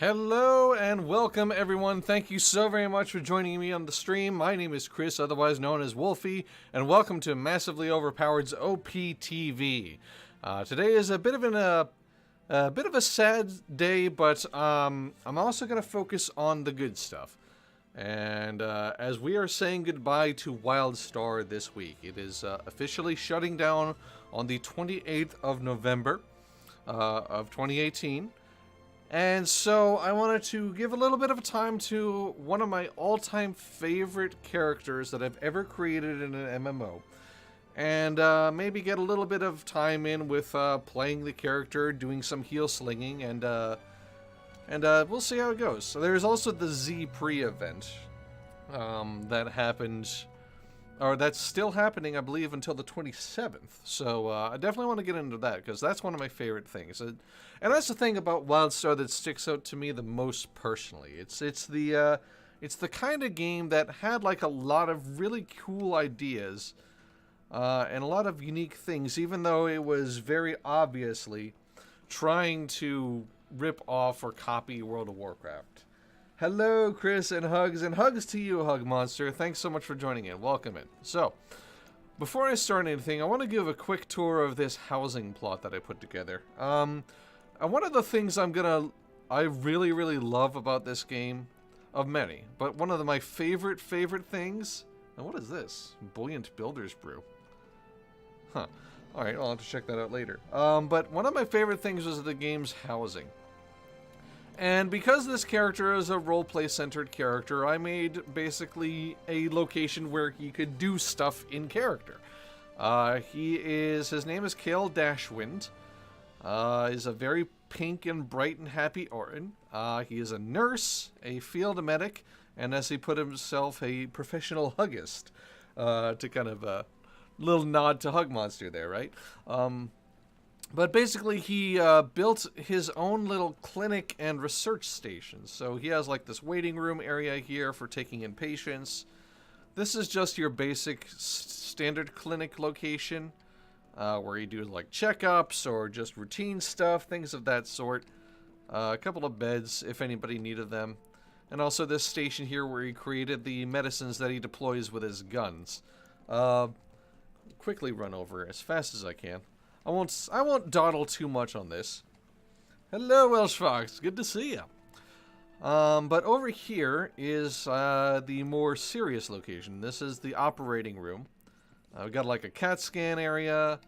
Hello and welcome everyone. Thank you so very much for joining me on the stream. My name is Chris, otherwise known as Wolfie, and welcome to Massively Overpowered's OPTV. Today is a bit of a sad day, but I'm also going to focus on the good stuff. And as we are saying goodbye to WildStar this week, it is officially shutting down on the 28th of November of 2018. And so I wanted to give a little bit of a time to one of my all-time favorite characters that I've ever created in an MMO. And maybe get a little bit of time in with playing the character, doing some heal slinging, and we'll see how it goes. So there's also the Z pre-event that happened, or that's still happening, I believe, until the 27th. So I definitely want to get into that, because that's one of my favorite things. And that's the thing about WildStar that sticks out to me the most personally. It's the kind of game that had like a lot of really cool ideas and a lot of unique things, even though it was very obviously trying to rip off or copy World of Warcraft. Hello, Chris, and hugs to you, Hug Monster. Thanks so much for joining in. Welcome in. So, before I start anything, I want to give a quick tour of this housing plot that I put together. And one of the things I really, really love about this game, of many, but one of my favorite things, and what is this? Buoyant Builder's Brew. Huh. Alright, I'll have to check that out later. But one of my favorite things was the game's housing. And because this character is a roleplay centered character, I made basically a location where he could do stuff in character. His name is Kale Dashwind. He's a very pink and bright and happy Orin. He is a nurse, a field medic, and as he put himself, a professional huggist. To kind of a little nod to Hug Monster there, right? But basically, he built his own little clinic and research station. So he has like this waiting room area here for taking in patients. This is just your basic standard clinic location, where you do like checkups or just routine stuff, things of that sort. A couple of beds if anybody needed them. And also this station here where he created the medicines that he deploys with his guns. Quickly run over as fast as I can. I won't dawdle too much on this. Hello, Welsh Fox. Good to see you. But over here is the more serious location. This is the operating room. We've got like a CAT scan area.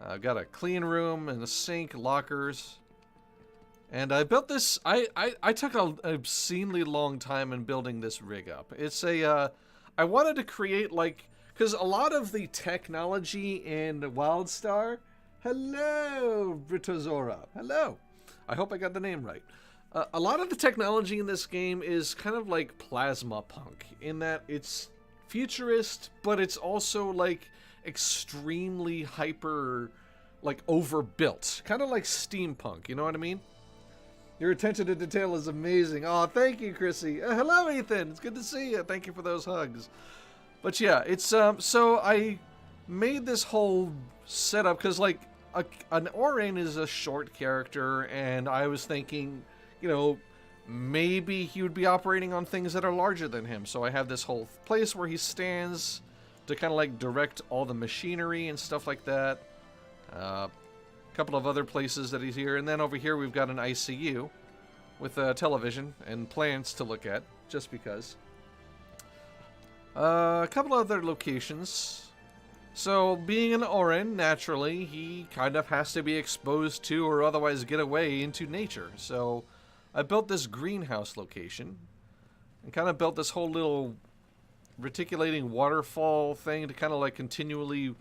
I've got a clean room and a sink, lockers. And I built this. I took an obscenely long time in building this rig up. It's a. I wanted to create like, because a lot of the technology in WildStar. Hello, Britozora. Hello. I hope I got the name right. A lot of the technology in this game is kind of like plasma punk, in that it's futurist, but it's also like extremely hyper, like overbuilt. Kind of like steampunk, you know what I mean? Your attention to detail is amazing. Oh, thank you, Chrissy. Hello, Ethan. It's good to see you. Thank you for those hugs. But yeah, it's, so I made this whole setup because like an Orin is a short character, and I was thinking, you know, maybe he would be operating on things that are larger than him. So I have this whole place where he stands to kind of like direct all the machinery and stuff like that. A couple of other places that he's here. And then over here we've got an ICU with a television and plants to look at, just because. A couple other locations. So, being an Orin, naturally, he kind of has to be exposed to or otherwise get away into nature. So, I built this greenhouse location and kind of built this whole little reticulating waterfall thing to kind of like continually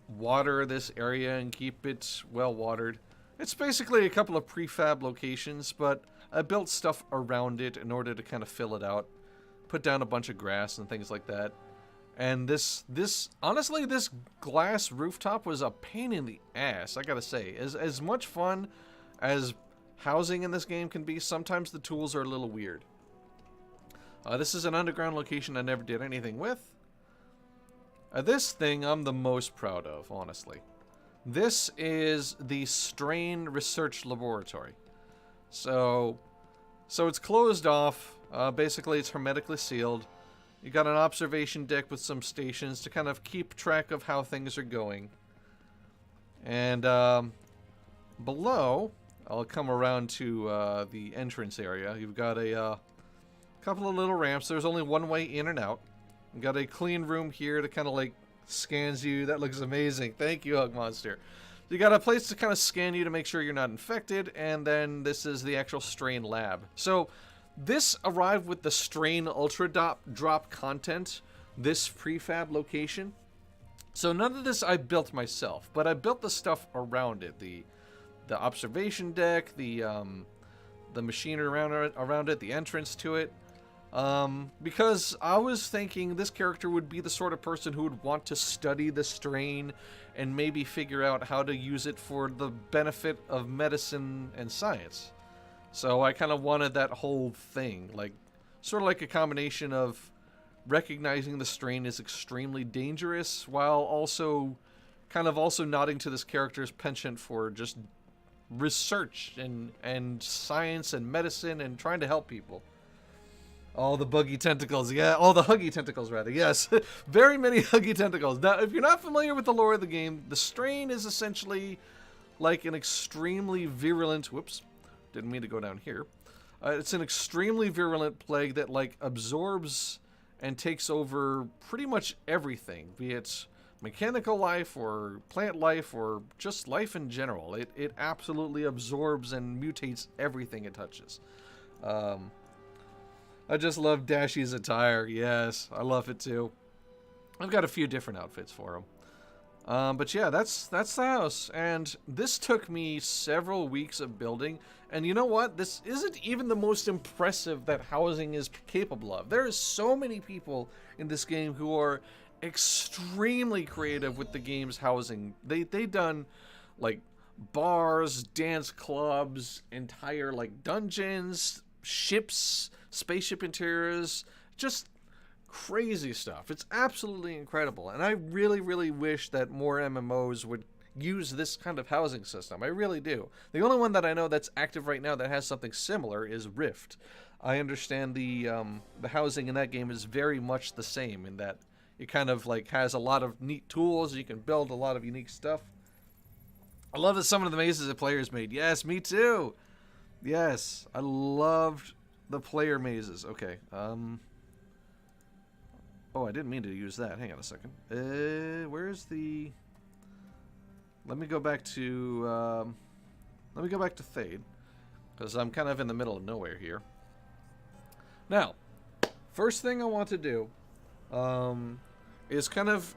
water this area and keep it well watered. It's basically a couple of prefab locations, but I built stuff around it in order to kind of fill it out. Put down a bunch of grass and things like that. And this honestly, this glass rooftop was a pain in the ass, I gotta say. As much fun as housing in this game can be, sometimes the tools are a little weird. This is an underground location I never did anything with. This thing I'm the most proud of, honestly. This is the Strain Research Laboratory. So, So it's closed off. Basically, it's hermetically sealed. You got an observation deck with some stations to kind of keep track of how things are going. And below, I'll come around to the entrance area. You've got a couple of little ramps. There's only one way in and out. You've got a clean room here to kind of like scans you. That looks amazing. Thank you, Hug Monster. You got a place to kind of scan you to make sure you're not infected, and then this is the actual Strain lab. So this arrived with the Strain Ultra Drop content, this prefab location. So none of this I built myself, but I built the stuff around it. The observation deck, the machinery around it, the entrance to it. Because I was thinking this character would be the sort of person who would want to study the strain and maybe figure out how to use it for the benefit of medicine and science. So I kind of wanted that whole thing, like sort of like a combination of recognizing the strain is extremely dangerous while also kind of also nodding to this character's penchant for just research and science and medicine and trying to help people. All the buggy tentacles, yeah, all the huggy tentacles, rather, yes. Very many huggy tentacles. Now, if you're not familiar with the lore of the game, the strain is essentially like an extremely virulent, whoops, didn't mean to go down here. It's an extremely virulent plague that, like, absorbs and takes over pretty much everything, be it mechanical life or plant life or just life in general. It absolutely absorbs and mutates everything it touches. I just love Dashy's attire. Yes, I love it too. I've got a few different outfits for him. But yeah, that's the house. And this took me several weeks of building. And you know what? This isn't even the most impressive that housing is capable of. There is so many people in this game who are extremely creative with the game's housing. They done like bars, dance clubs, entire like dungeons, ships, spaceship interiors, just crazy stuff. It's absolutely incredible, and I really, really wish that more MMOs would use this kind of housing system. I really do. The only one that I know that's active right now that has something similar is Rift. I understand the housing in that game is very much the same in that it kind of like has a lot of neat tools. You can build a lot of unique stuff. I love that some of the mazes that players made. Yes, me too. Yes, I loved the player mazes. Okay. Oh, I didn't mean to use that. Hang on a second. Where's the... Let me go back to Thade, because I'm kind of in the middle of nowhere here. Now, first thing I want to do is kind of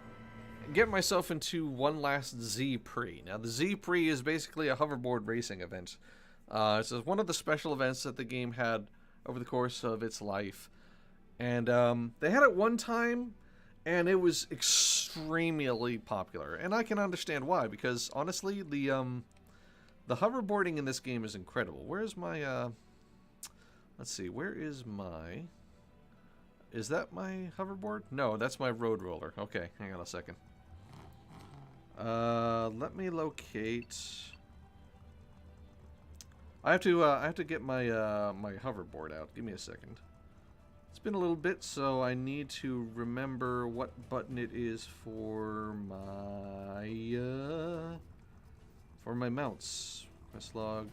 get myself into one last Z Pre. Now, the Z Pre is basically a hoverboard racing event. It's one of the special events that the game had over the course of its life. And they had it one time, and it was extremely popular. And I can understand why, because honestly, the hoverboarding in this game is incredible. Where's my, let's see, where is my... Is that my hoverboard? No, that's my road roller. Okay, hang on a second. Let me locate... I have to get my my hoverboard out. Give me a second. It's been a little bit, so I need to remember what button it is for my mounts. Quest log,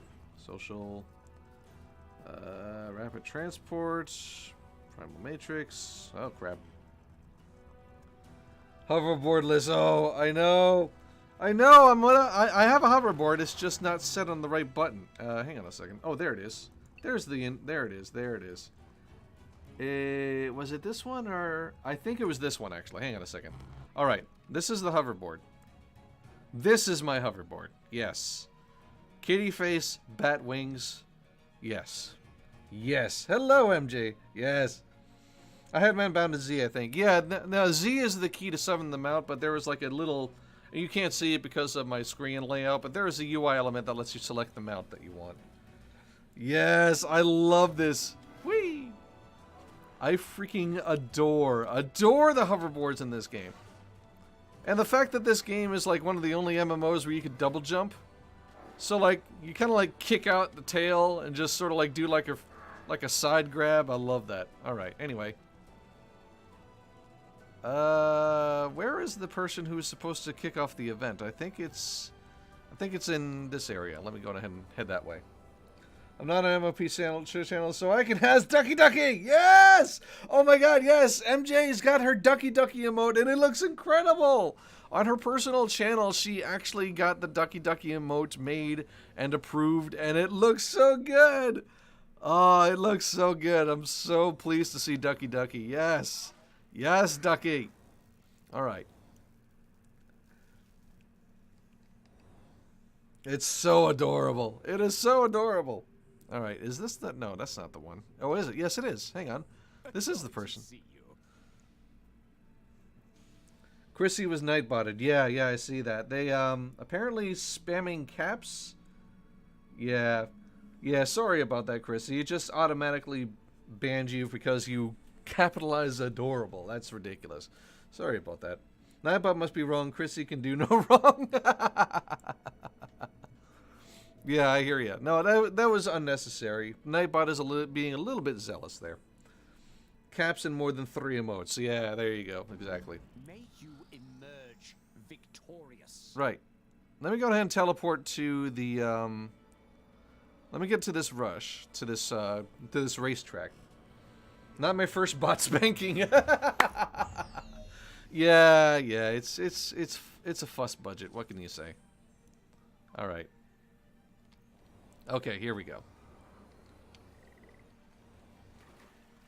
social, rapid transport, primal matrix. Oh crap! Hoverboardless. Oh, I know. I have a hoverboard. It's just not set on the right button. Hang on a second. Oh, there it is. There it is. Was it this one or... I think it was this one, actually. Hang on a second. All right. This is the hoverboard. This is my hoverboard. Yes. Kitty face, bat wings. Yes. Yes. Hello, MJ. Yes. I had man bound to Z, I think. Yeah, now Z is the key to summon them out, but there was like a little... You can't see it because of my screen layout, but there is a UI element that lets you select the mount that you want. Yes, I love this. Whee! I freaking adore the hoverboards in this game. And the fact that this game is like one of the only MMOs where you could double jump. So like, you kind of like kick out the tail and just sort of like do like Like a side grab. I love that. Alright, anyway. Where is the person who is supposed to kick off the event? I think it's in this area. Let me go ahead and head that way. I'm not an MOP channel, so I can has Ducky Ducky! Yes! Oh my god, yes! MJ's got her Ducky Ducky emote, and it looks incredible! On her personal channel, she actually got the Ducky Ducky emote made and approved, and it looks so good! Oh, it looks so good. I'm so pleased to see Ducky Ducky. Yes! Yes, Ducky! Alright. It's so adorable. It is so adorable. Alright, is this the... No, that's not the one. Oh, is it? Yes, it is. Hang on. This is the person. Chrissy was nightbotted. Yeah, I see that. They, apparently spamming caps. Yeah. Yeah, sorry about that, Chrissy. It just automatically banned you because you capitalize adorable. That's ridiculous. Sorry about that. Nightbot must be wrong. Chrissy can do no wrong. Yeah, I hear you. No, that was unnecessary. Nightbot is being a little bit zealous there. Caps in more than 3 emotes. Yeah, there you go. Exactly. May you emerge victorious. Right. Let me go ahead and teleport to the let me get to this rush, to this racetrack. Not my first bot spanking. Yeah, it's a fuss budget. What can you say? All right. Okay, here we go.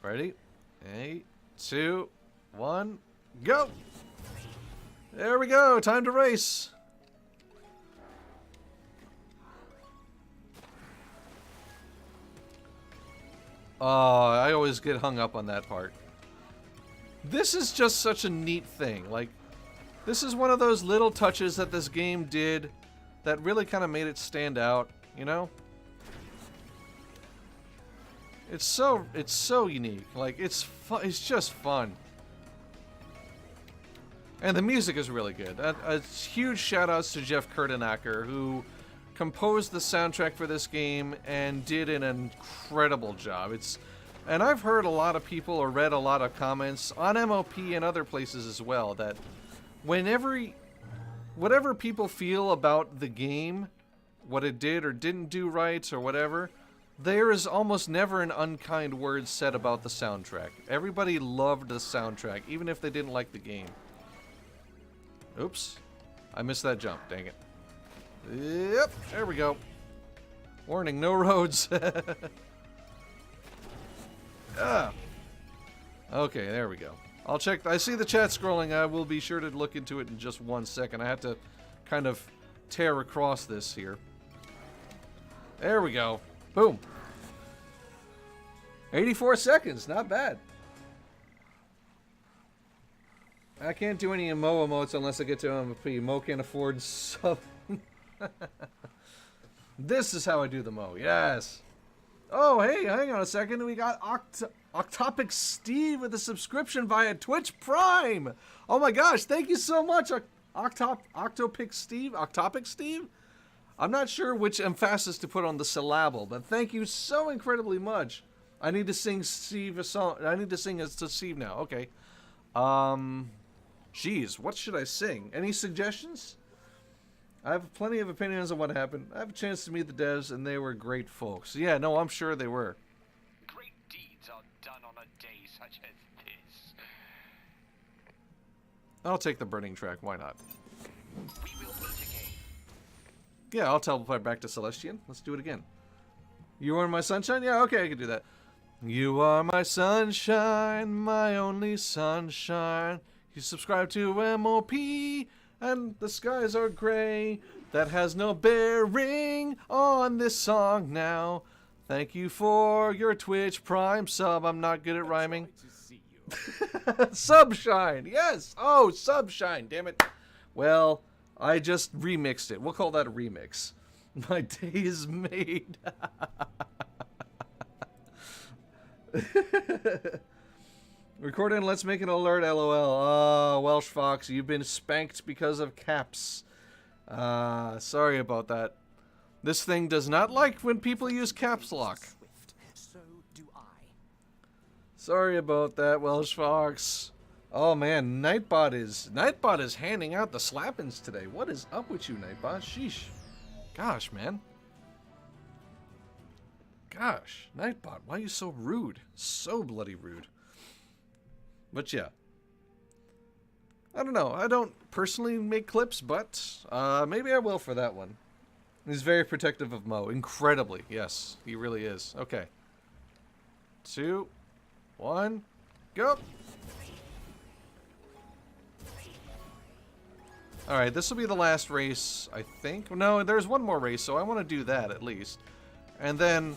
Ready? 8, 2, 1, go! There we go. Time to race. Oh, I always get hung up on that part. This is just such a neat thing. Like, this is one of those little touches that this game did that really kind of made it stand out, you know? It's so unique. Like, it's just fun. And the music is really good. A huge shout outs to Jeff Kurtenacker, who composed the soundtrack for this game and did an incredible job. And I've heard a lot of people or read a lot of comments on MOP and other places as well that whatever people feel about the game, what it did or didn't do right or whatever, there is almost never an unkind word said about the soundtrack. Everybody loved the soundtrack, even if they didn't like the game. Oops. I missed that jump, dang it. Yep, there we go. Warning, no roads. Ah. Okay, there we go. I'll check. I see the chat scrolling. I will be sure to look into it in just 1 second. I have to kind of tear across this here. There we go. Boom. 84 seconds. Not bad. I can't do any Mo emotes unless I get to MVP. Mo can't afford sub. This is how I do the Mo. Yes. Oh, hey, hang on a second. We got Octopic Steve with a subscription via Twitch Prime. Oh my gosh, thank you so much, Octopic Steve? I'm not sure which emphasis to put on the syllable, but thank you so incredibly much. I need to sing Steve a song. I need to sing it to Steve now. Okay. Geez, what should I sing? Any suggestions? I have plenty of opinions on what happened. I have a chance to meet the devs, and they were great folks. Yeah, no, I'm sure they were. Great deeds are done on a day such as this. I'll take the burning track. Why not? We will meet again. Yeah, I'll teleport back to Celestian. Let's do it again. You are my sunshine? Yeah, okay, I can do that. You are my sunshine, my only sunshine. You subscribe to MOP, and the skies are gray. That has no bearing on this song now. Thank you for your Twitch Prime sub. I'm not good at rhyming. Subshine, yes. Oh, Subshine, damn it. Well, I just remixed it. We'll call that a remix. My day is made. Recording, let's make an alert, lol. Oh, Welsh Fox, you've been spanked because of caps. Sorry about that. This thing does not like when people use caps lock. So do I. Sorry about that, Welsh Fox. Oh man, Nightbot is handing out the slappings today. What is up with you, Nightbot? Sheesh. Gosh, man. Gosh, Nightbot, why are you so rude? So bloody rude. But yeah. I don't know. I don't personally make clips, but maybe I will for that one. He's very protective of Mo. Incredibly. Yes, he really is. Okay. 2, 1, go! Alright, this will be the last race, I think. No, there's one more race, so I want to do that at least. And then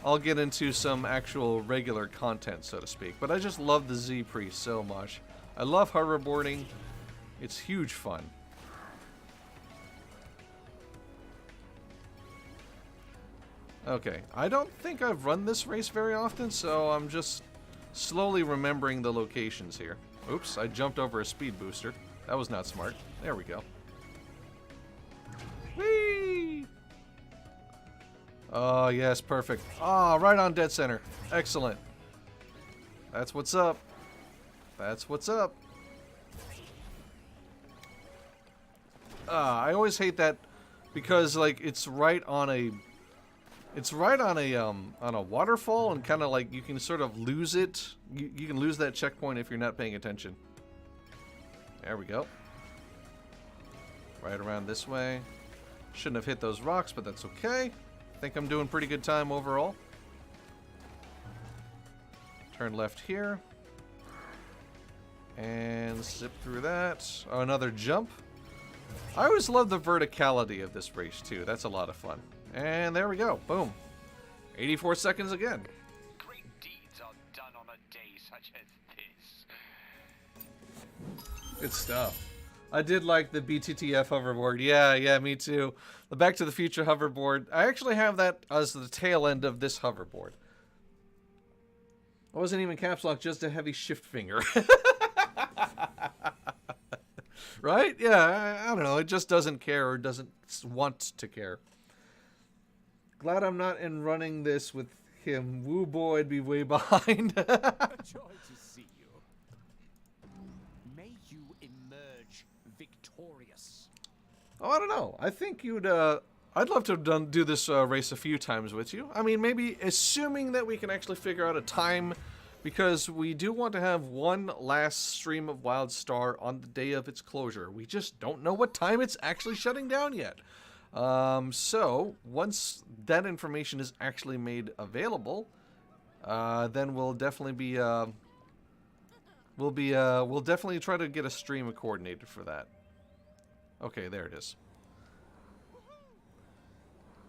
I'll get into some actual regular content, so to speak. But I just love the Z-Priest so much. I love hoverboarding. It's huge fun. Okay, I don't think I've run this race very often, so I'm just slowly remembering the locations here. Oops, I jumped over a speed booster. That was not smart. There we go. Whee! Oh, yes, perfect. Ah, right on dead center. Excellent. That's what's up. That's what's up. I always hate that because, like, it's right on a waterfall, and kind of like you can sort of lose it. You can lose that checkpoint if you're not paying attention. There we go. Right around this way. Shouldn't have hit those rocks, but that's okay. Think I'm doing pretty good time overall. Turn left here. And zip through that. Oh, another jump. I always love the verticality of this race too. That's a lot of fun. And there we go. Boom. 84 seconds again. Great deeds are done on a day such as this. Good stuff. I did like the BTTF hoverboard. Yeah, me too. The Back to the Future hoverboard. I actually have that as the tail end of this hoverboard. It wasn't even caps lock, just a heavy shift finger. Right? Yeah, I don't know. It just doesn't care or doesn't want to care. Glad I'm not in running this with him. Woo boy, I'd be way behind. A joy to see you. May you emerge victorious. Oh, I don't know. I think you'd, I'd love to do this race a few times with you. I mean, maybe assuming that we can actually figure out a time, because we do want to have one last stream of WildStar on the day of its closure. We just don't know what time it's actually shutting down yet. So once that information is actually made available, then we'll definitely be, we'll definitely try to get a stream coordinated for that. Okay, there it is.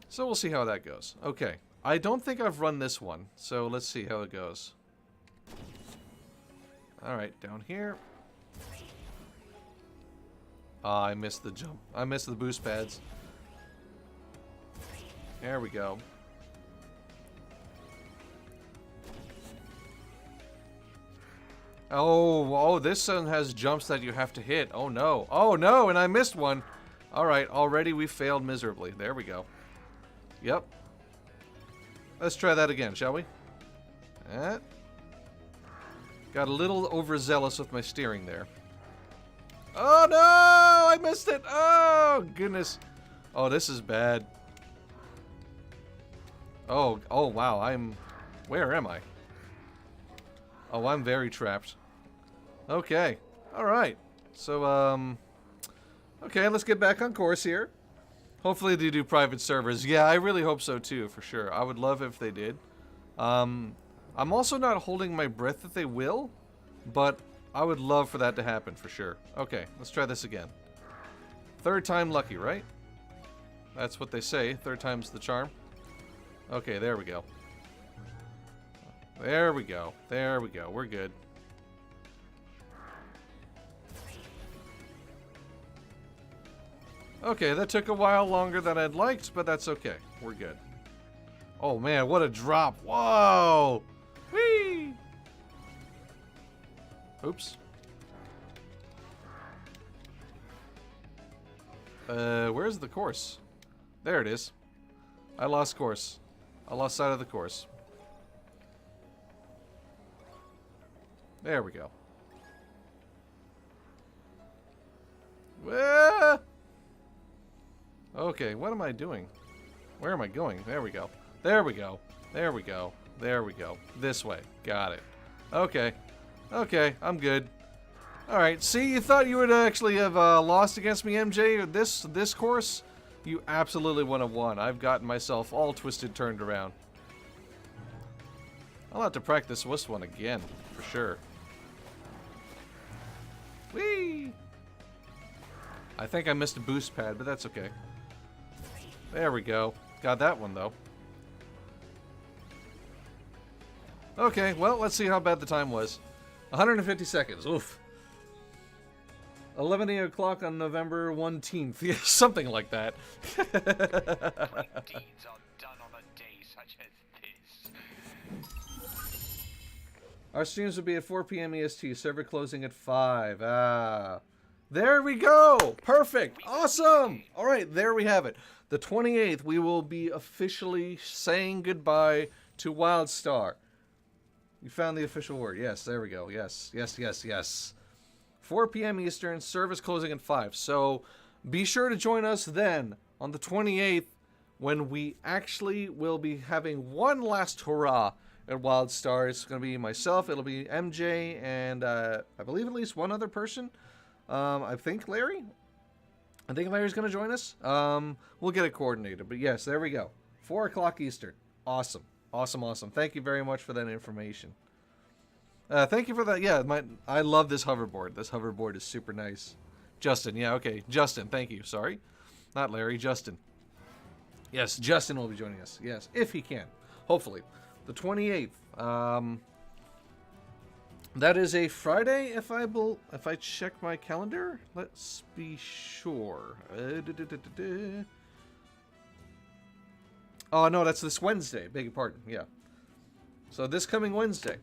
So we'll see how that goes. Okay, I don't think I've run this one, so let's see how it goes. Alright, down here. I missed the jump. I missed the boost pads. There we go. Oh, this one has jumps that you have to hit. Oh no. Oh no, and I missed one. Alright, already we failed miserably. There we go. Yep. Let's try that again, shall we? Got a little overzealous with my steering there. Oh no! I missed it! Oh, goodness. Oh, this is bad. Oh wow, where am I? Oh, I'm very trapped. Okay. Alright. So, okay, let's get back on course here. Hopefully they do private servers. Yeah, I really hope so too, for sure. I would love if they did. I'm also not holding my breath that they will, but I would love for that to happen for sure. Okay, let's try this again. Third time lucky, right? That's what they say. Third time's the charm. Okay, there we go. There we go. There we go. We're good. Okay, that took a while longer than I'd liked, but that's okay. We're good. Oh man, what a drop. Whoa! Whee! Oops. Where's the course? There it is. I lost course. I lost sight of the course. There we go. Ah! Okay, what am I doing? Where am I going? There we go. There we go. There we go. There we go. This way. Got it. Okay. Okay, I'm good. Alright, see, you thought you would actually have lost against me, MJ, this course? You absolutely would have won. I've gotten myself all twisted, turned around. I'll have to practice this one again, for sure. Whee! I think I missed a boost pad, but that's okay. There we go. Got that one, though. Okay, well, let's see how bad the time was. 150 seconds. Oof. 11 o'clock on November 1st. Yeah, something like that. Great deeds are done on a day such as this. Our streams will be at 4 p.m. EST. Server closing at 5. Ah. There we go. Perfect. Awesome. All right, there we have it. The 28th, we will be officially saying goodbye to WildStar. You found the official word. Yes, there we go. Yes, yes, yes, yes. 4 p.m. Eastern, service closing at 5. So be sure to join us then on the 28th when we actually will be having one last hurrah at WildStar. It's going to be myself, it'll be MJ, and I believe at least one other person. I think Larry? I think Larry's going to join us. We'll get it coordinated. But yes, there we go. 4 o'clock Eastern. Awesome. Awesome, awesome. Thank you very much for that information. Thank you for that. Yeah, I love this hoverboard. This hoverboard is super nice. Justin, yeah, okay. Justin, thank you. Sorry. Not Larry, Justin. Yes, Justin will be joining us. Yes, if he can. Hopefully. The 28th. That is a Friday, if I check my calendar. Let's be sure. Oh, no, that's this Wednesday. Beg your pardon. Yeah. So this coming Wednesday.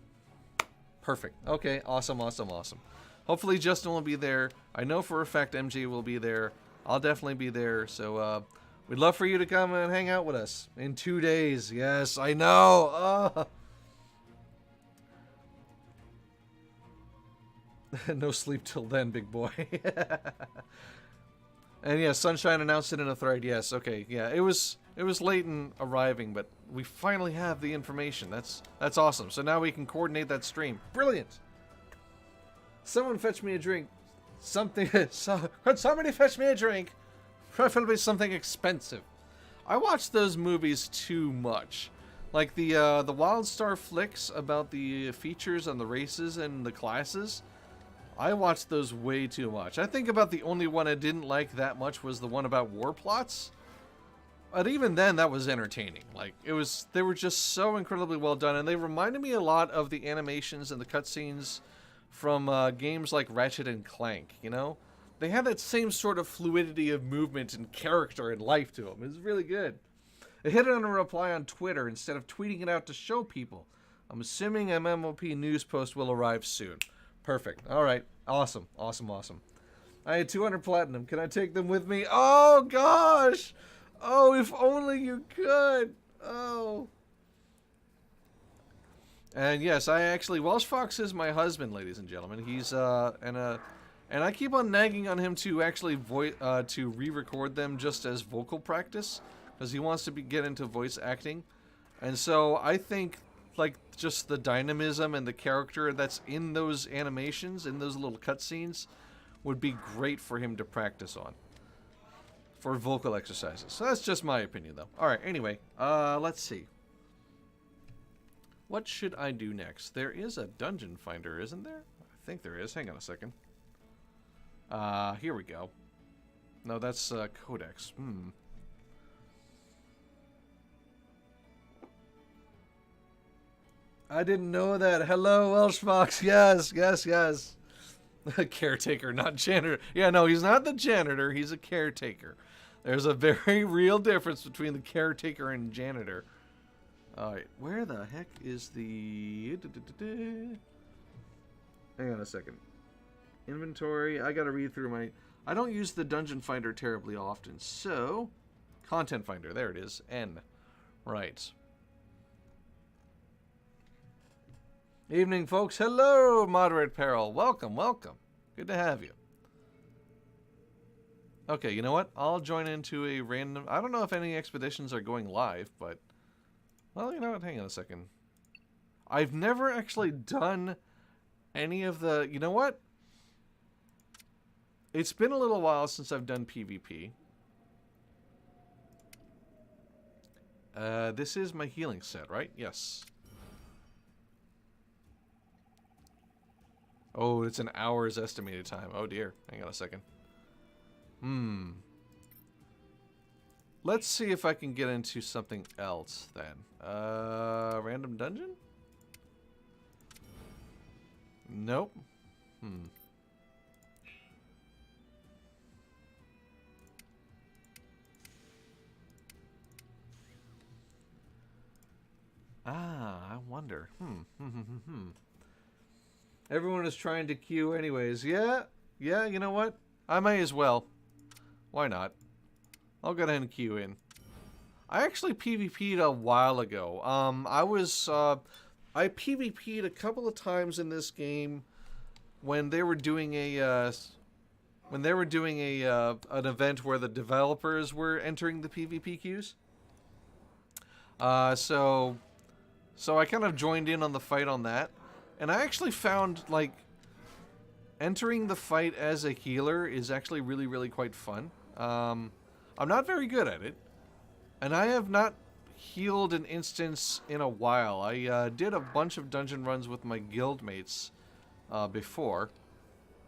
Perfect. Okay, awesome, awesome, awesome. Hopefully Justin will be there. I know for a fact MJ will be there. I'll definitely be there. So we'd love for you to come and hang out with us in 2 days. Yes, I know. No sleep till then, big boy. And yeah, Sunshine announced it in a thread. Yes, okay, yeah. It was late in arriving, but we finally have the information. That's awesome. So now we can coordinate that stream. Brilliant. Someone fetch me a drink. Something. Could somebody fetch me a drink? Preferably something expensive. I watch those movies too much. Like the WildStar flicks about the features and the races and the classes. I watched those way too much. I think about the only one I didn't like that much was the one about war plots. But even then, that was entertaining. Like, they were just so incredibly well done, and they reminded me a lot of the animations and the cutscenes from games like Ratchet and Clank, you know? They had that same sort of fluidity of movement and character and life to them. It was really good. I hit it on a reply on Twitter instead of tweeting it out to show people. I'm assuming MMOP news post will arrive soon. Perfect. All right. Awesome. Awesome. Awesome. I had 200 platinum. Can I take them with me? Oh, gosh. Oh, if only you could. Oh. And yes, I actually, Welsh Fox is my husband, ladies and gentlemen. He's, and I keep on nagging on him to actually to re-record them just as vocal practice, because he wants to get into voice acting. And so I think, like, just the dynamism and the character that's in those animations, in those little cutscenes, would be great for him to practice on for vocal exercises. So that's just my opinion, though. All right, anyway, let's see. What should I do next? There is a dungeon finder, isn't there? I think there is. Hang on a second. Here we go. No, that's Codex. I didn't know that. Hello, Welsh Fox. Yes, yes, yes. Caretaker, not janitor. Yeah, no, he's not the janitor. He's a caretaker. There's a very real difference between the caretaker and janitor. Alright, where the heck is the... Hang on a second. Inventory. I gotta read through my... I don't use the dungeon finder terribly often, so... Content finder. There it is. N. Right. Evening, folks. Hello, Moderate Peril. Welcome, welcome. Good to have you. Okay, you know what? I'll join into a random... I don't know if any expeditions are going live, but... Well, you know what? Hang on a second. I've never actually done any of the... You know what? It's been a little while since I've done PvP. This is my healing set, right? Yes. Oh, it's an hour's estimated time. Oh dear. Hang on a second. Let's see if I can get into something else then. Random dungeon? Nope. I wonder. Everyone is trying to queue anyways. Yeah, you know what? I may as well. Why not? I'll go ahead and queue in. I actually PvP'd a while ago. I PvP'd a couple of times in this game when they were doing an event where the developers were entering the PvP queues. So I kind of joined in on the fight on that. And I actually found, like, entering the fight as a healer is actually really, really quite fun. I'm not very good at it. And I have not healed an instance in a while. I did a bunch of dungeon runs with my guildmates before.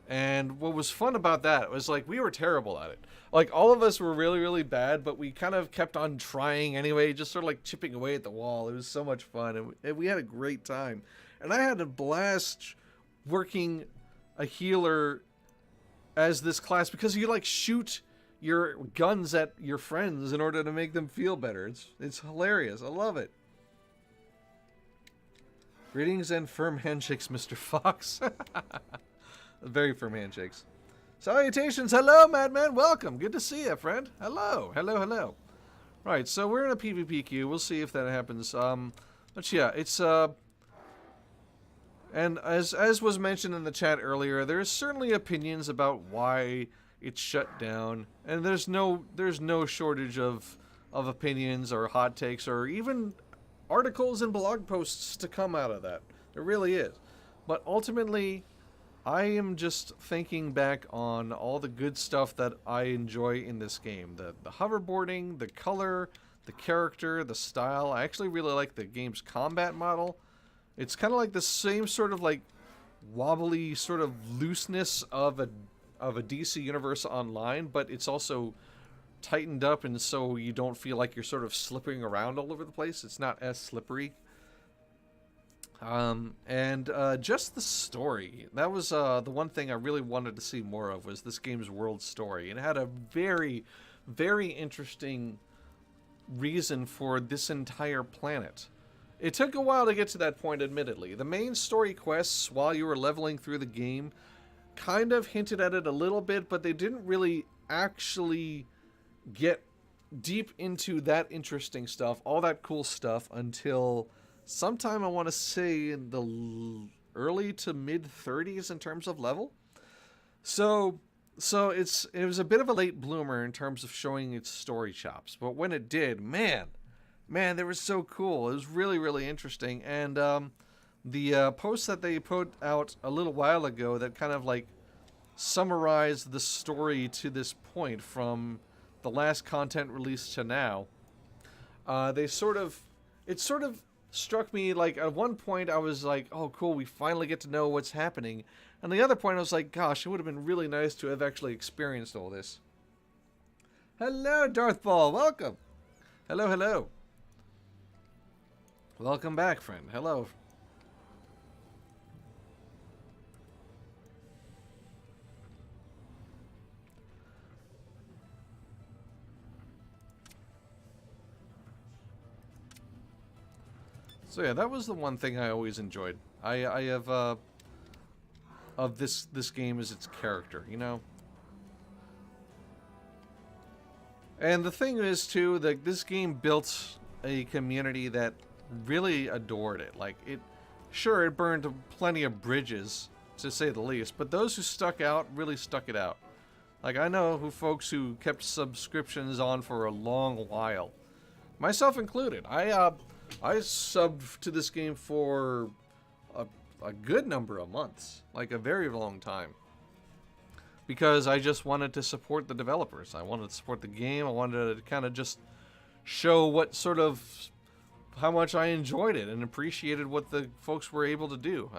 And what was fun about that was, like, we were terrible at it. Like, all of us were really, really bad, but we kind of kept on trying anyway, just sort of like chipping away at the wall. It was so much fun, and we had a great time. And I had a blast working a healer as this class because you, like, shoot your guns at your friends in order to make them feel better. It's hilarious. I love it. Greetings and firm handshakes, Mr. Fox. Very firm handshakes. Salutations. Hello, Madman. Welcome. Good to see you, friend. Hello. Hello. Right, so we're in a PvP queue. We'll see if that happens. But yeah, it's and as was mentioned in the chat earlier, there's certainly opinions about why it's shut down, and there's no shortage of opinions or hot takes or even articles and blog posts to come out of that. There really is. But ultimately, I am just thinking back on all the good stuff that I enjoy in this game. The hoverboarding, the color, the character, the style. I actually really like the game's combat model. It's kind of like the same sort of like wobbly sort of looseness of a DC Universe Online, but it's also tightened up, and so you don't feel like you're sort of slipping around all over the place. It's not as slippery. And just the story. That was the one thing I really wanted to see more of, was this game's world story. And it had a very, very interesting reason for this entire planet. It took a while to get to that point, admittedly. The main story quests, while you were leveling through the game, kind of hinted at it a little bit, but they didn't really actually get deep into that interesting stuff, all that cool stuff, until sometime I want to say in the early to mid 30s in terms of level. So it was a bit of a late bloomer in terms of showing its story chops, but when it did, man, they were so cool. It was really, really interesting. And the post that they put out a little while ago that kind of like summarized the story to this point from the last content released to now, it sort of struck me, like, at one point I was like, oh cool, we finally get to know what's happening, and the other point I was like, gosh, it would have been really nice to have actually experienced all this. Hello, Darth Ball, welcome. Hello. Welcome back, friend. Hello. So yeah, that was the one thing I always enjoyed. I have of this game is its character, you know. And the thing is too, that this game built a community that really adored it. Like, it Sure, it burned plenty of bridges, to say the least, but those who stuck out really stuck it out. Like, I know folks who kept subscriptions on for a long while. Myself included. I subbed to this game for a good number of months. Like, a very long time. Because I just wanted to support the developers. I wanted to support the game. I wanted to kind of just show what sort of... how much I enjoyed it and appreciated what the folks were able to do.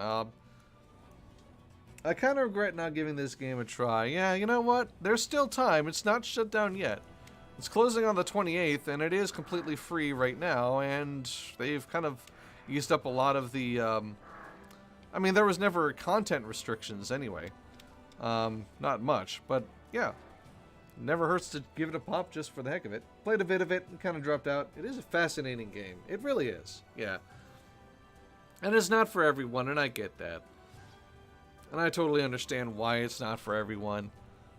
I kind of regret not giving this game a try. Yeah, you know what? There's still time. It's not shut down yet. It's closing on the 28th, and it is completely free right now, and they've kind of eased up a lot of the... I mean, there was never content restrictions anyway. Not much, but yeah. Never hurts to give it a pop just for the heck of it. Played a bit of it and kind of dropped out. It is a fascinating game. It really is. Yeah. And it's not for everyone, and I get that. And I totally understand why it's not for everyone.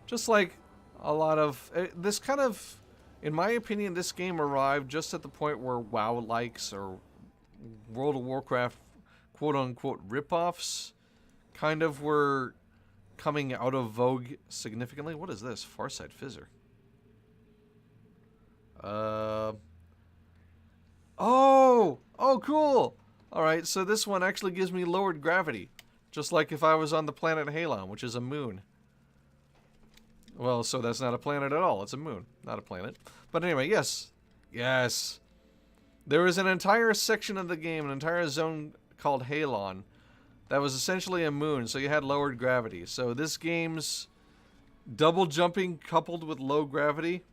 Just like a lot of... this kind of... in my opinion, this game arrived just at the point where WoW likes or World of Warcraft quote-unquote rip-offs kind of were coming out of vogue significantly. What is this? Farsight Fizzer. Oh, cool. Alright, so this one actually gives me lowered gravity. Just like if I was on the planet Halon, which is a moon. Well, so that's not a planet at all. It's a moon, not a planet. But anyway, yes. Yes. There is an entire section of the game, an entire zone called Halon, that was essentially a moon, so you had lowered gravity. So this game's double jumping coupled with low gravity,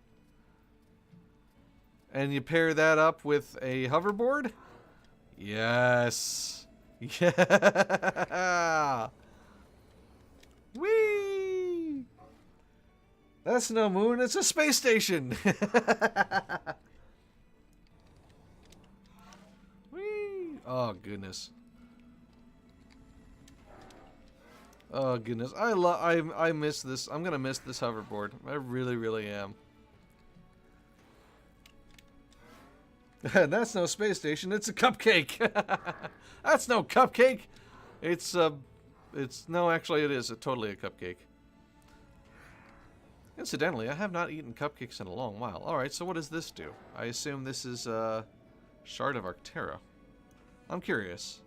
and you pair that up with a hoverboard? Yes. Yeah. Whee! That's no moon, it's a space station. Whee! Oh, goodness. Oh goodness, I miss this. I'm gonna miss this hoverboard. I really, really am. That's no space station. It's a cupcake. That's no cupcake. It's no, actually, it is totally a cupcake. Incidentally, I have not eaten cupcakes in a long while. All right, so what does this do? I assume this is Shard of Arctera. I'm curious.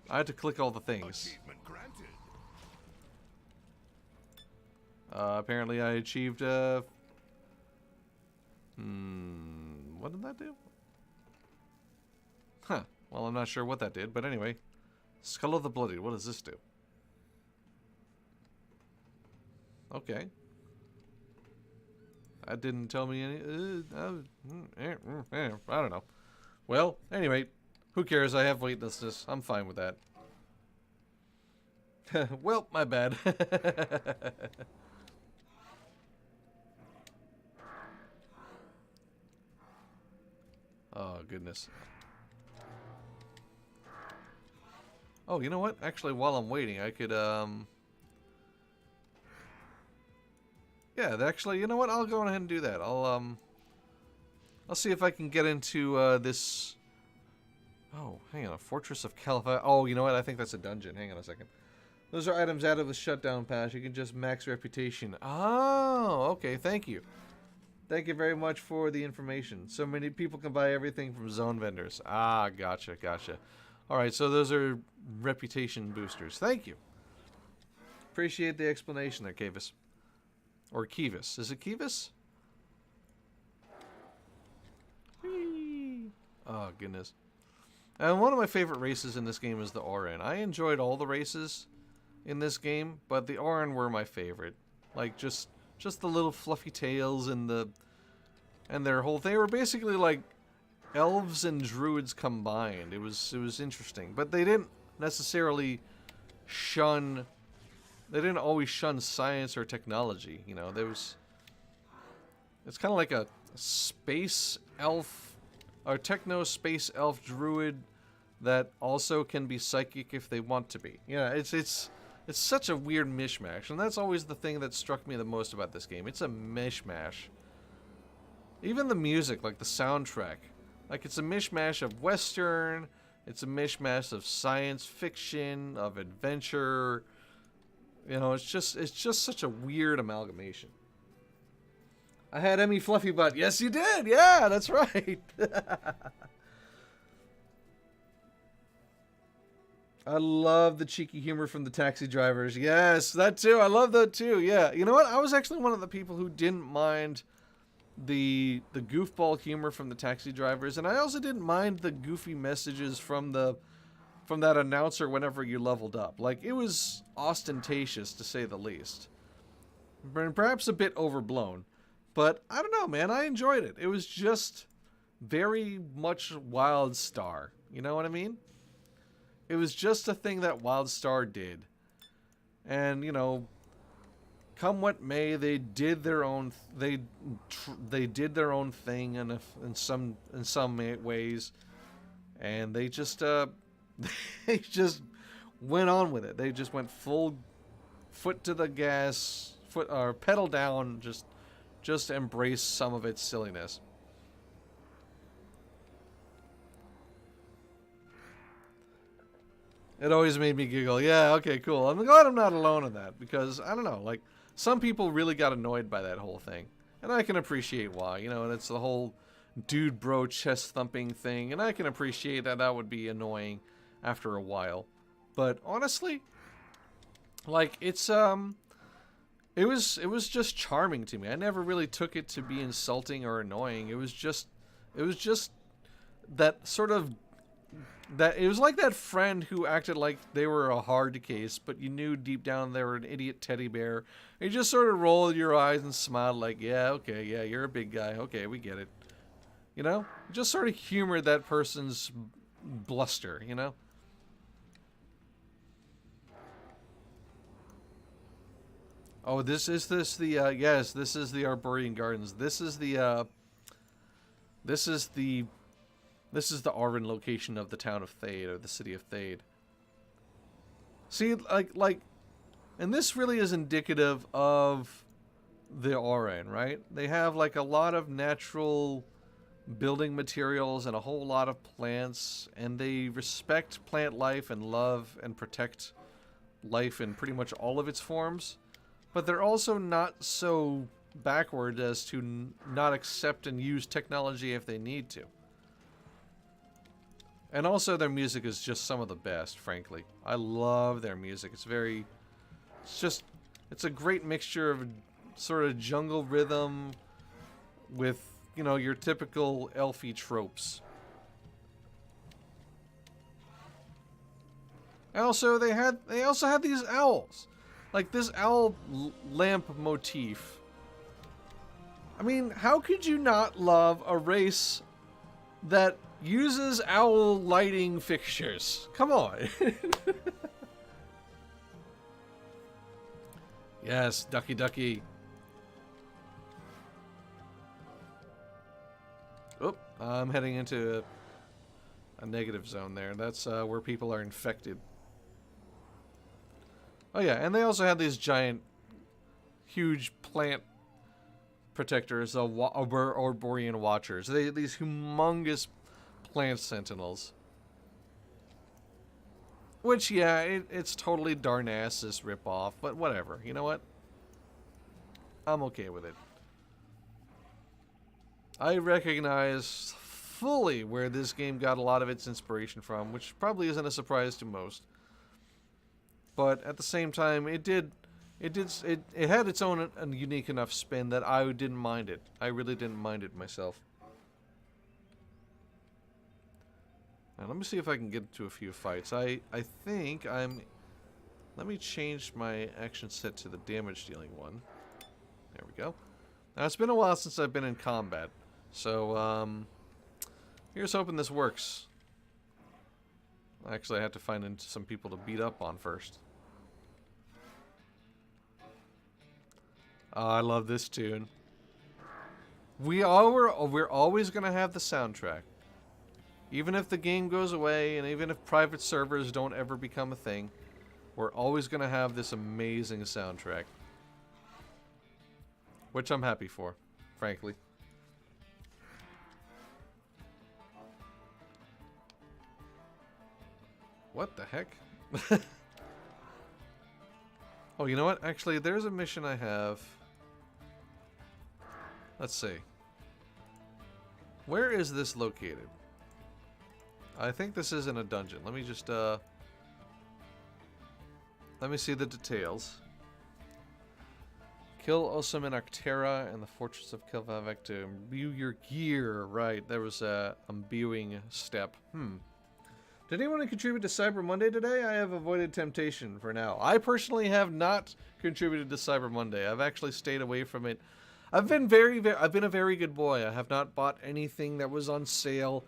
I had to click all the things. Achievement granted. Apparently I achieved, what did that do? Huh. Well, I'm not sure what that did, but anyway. Skull of the Bloodied, what does this do? Okay. That didn't tell me any, I don't know. Well, anyway, who cares? I have weightlessness. I'm fine with that. Well, my bad. Oh, goodness. Oh, you know what? Actually, while I'm waiting, I could, yeah, actually, you know what? I'll go ahead and do that. I'll see if I can get into, this... Oh, hang on. A Fortress of Caliphate. Oh, you know what? I think that's a dungeon. Hang on a second. Those are items out of the shutdown pass. You can just max reputation. Oh, okay. Thank you. Thank you very much for the information. So many people can buy everything from zone vendors. Ah, gotcha, gotcha. Alright, so those are reputation boosters. Thank you. Appreciate the explanation there, Kavis. Or Kivas. Is it Kivas? Whee! Oh, goodness. And one of my favorite races in this game is the Orin. I enjoyed all the races in this game, but the Orin were my favorite. Like, just the little fluffy tails and their whole thing. They were basically like elves and druids combined. It was interesting, but they didn't necessarily shun. They didn't always shun science or technology. You know, it's kind of like a space elf or techno space elf druid that also can be psychic if they want to be. Yeah, it's such a weird mishmash, and that's always the thing that struck me the most about this game. It's a mishmash. Even the music, like the soundtrack, like it's a mishmash of Western It's a mishmash of science fiction, of adventure. You know, it's just such a weird amalgamation. I had Emmy Fluffy Butt. Yes, you did. Yeah, that's right. I love the cheeky humor from the taxi drivers. Yes, that too. I love that too. Yeah. You know what? I was actually one of the people who didn't mind the goofball humor from the taxi drivers, and I also didn't mind the goofy messages from that announcer whenever you leveled up. Like, it was ostentatious to say the least. Perhaps a bit overblown. But I don't know, man. I enjoyed it. It was just very much WildStar. You know what I mean? It was just a thing that WildStar did. And, you know, come what may, they did their own they did their own thing in some ways, and they just they just went on with it. They just went full foot to the gas, foot or pedal down, just embrace some of its silliness. It always made me giggle. Yeah, okay, cool. I'm glad I'm not alone in that, because, I don't know, like, some people really got annoyed by that whole thing. And I can appreciate why, you know, and it's the whole dude bro chest thumping thing, and I can appreciate that that would be annoying after a while. But honestly, like, it was just charming to me. I never really took it to be insulting or annoying. It was just that sort of that it was like that friend who acted like they were a hard case, but you knew deep down they were an idiot teddy bear. And you just sort of rolled your eyes and smiled like, yeah, okay, yeah, you're a big guy. Okay, we get it. You know? Just sort of humored that person's bluster, you know? Oh, yes, this is the Arborean Gardens. This is the Arvin location of the town of Thade, or the city of Thade. See, like, and this really is indicative of the Arvin, right? They have, like, a lot of natural building materials and a whole lot of plants, and they respect plant life and love and protect life in pretty much all of its forms. But they're also not so backward as to not accept and use technology if they need to. And also their music is just some of the best, frankly. I love their music. It's a great mixture of sort of jungle rhythm with, you know, your typical elfy tropes. And also they also had these owls. Like this owl lamp motif. I mean, how could you not love a race that uses owl lighting fixtures? Come on. Yes, ducky ducky. Oop, I'm heading into a negative zone there. That's where people are infected. Oh yeah, and they also had these giant, huge plant protectors, Arborean Watchers. These humongous plant sentinels. Which, yeah, it's totally Darnassus ripoff, but whatever. You know what? I'm okay with it. I recognize fully where this game got a lot of its inspiration from, which probably isn't a surprise to most. But at the same time, it had its own unique enough spin that I didn't mind it. I really didn't mind it myself. Now, let me see if I can get into a few fights. I think I'm... Let me change my action set to the damage dealing one. There we go. Now, it's been a while since I've been in combat. So, here's hoping this works. Actually, I have to find some people to beat up on first. Oh, I love this tune. We're always going to have the soundtrack. Even if the game goes away, and even if private servers don't ever become a thing, we're always going to have this amazing soundtrack. Which I'm happy for, frankly. What the heck? Oh, you know what? Actually, there's a mission I have. Let's see. Where is this located? I think this is in a dungeon. Let me just, let me see the details. Kill Osam and Arctera and the Fortress of Kilvavek to imbue your gear. Right, there was a imbuing step. Did anyone contribute to Cyber Monday today? I have avoided temptation for now. I personally have not contributed to Cyber Monday. I've actually stayed away from it. I've been I've been a very good boy. I have not bought anything that was on sale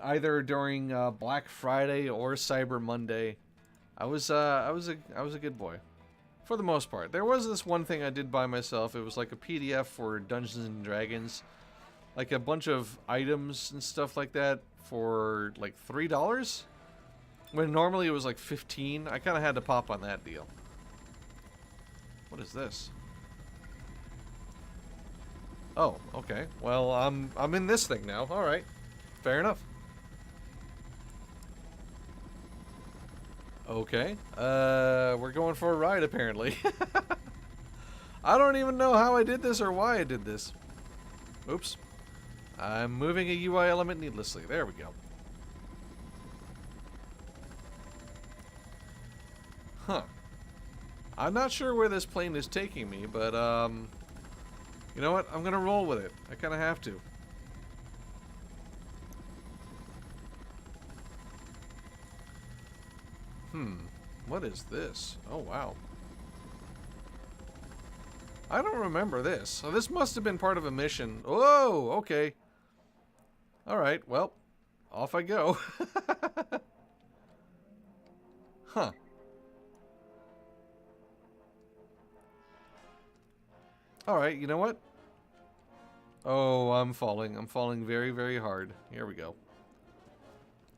either during Black Friday or Cyber Monday. I was a good boy. For the most part. There was this one thing I did buy myself. It was like a PDF for Dungeons and Dragons. Like a bunch of items and stuff like that for like $3. When normally it was like $15. I kind of had to pop on that deal. What is this? Oh, okay. Well, I'm in this thing now. All right. Fair enough. Okay. We're going for a ride, apparently. I don't even know how I did this or why I did this. Oops. I'm moving a UI element needlessly. There we go. Huh. I'm not sure where this plane is taking me, but, you know what? I'm gonna roll with it. I kinda have to. What is this? Oh, wow. I don't remember this. So this must have been part of a mission. Whoa, okay. Alright, well, off I go. Huh. Alright, you know what? Oh, I'm falling. I'm falling very, very hard. Here we go.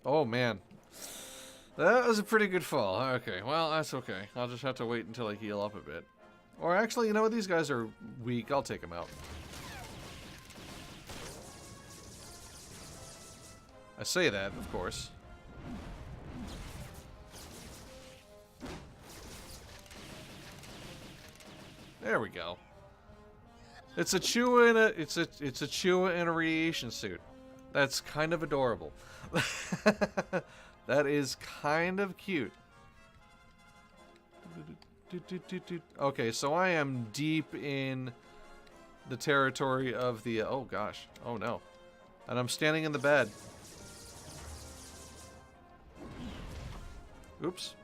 Oh, man. That was a pretty good fall. Okay, well, that's okay. I'll just have to wait until I heal up a bit. Or actually, you know what? These guys are weak. I'll take them out. I say that, of course. There we go. It's a Chua in a it's a Chua in a radiation suit. That's kind of adorable. That is kind of cute. Okay, so I am deep in the territory of the... oh, gosh. Oh, no. And I'm standing in the bed. Oops.